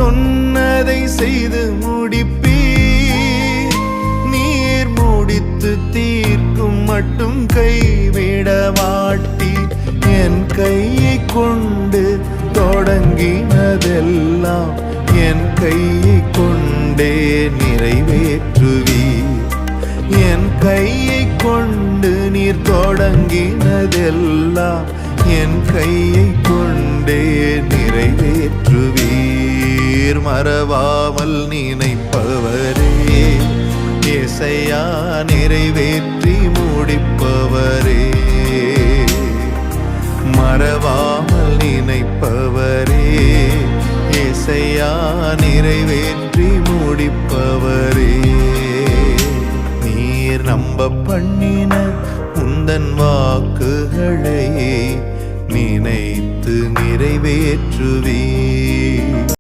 சொன்னதை செய்து முடிப்பீர். நீர் முடித்து தீர்க்கும் மட்டும் கைவிட மாட்டீர். என் கையை கொண்டு தொடங்கினதெல்லாம் என் கையை கொண்டே நிறைவேற்றுவீர். என் கையை கொண்டு நீர் தொடங்கினதெல்லாம் என் கையை கொண்டே நிறைவேற்றுவீர். மறவாமல் நினைப்பவரே, இயேசையா நிறைவேற்றி முடிப்பவரே. மறவாமல் நினைப்பவரே, இயேசையா நிறைவேற்றி முடிப்பவரே. நீர் நம்ப பண்ணின உந்தன் வாக்குகளை நினைத்து நிறைவேற்றுவீர்.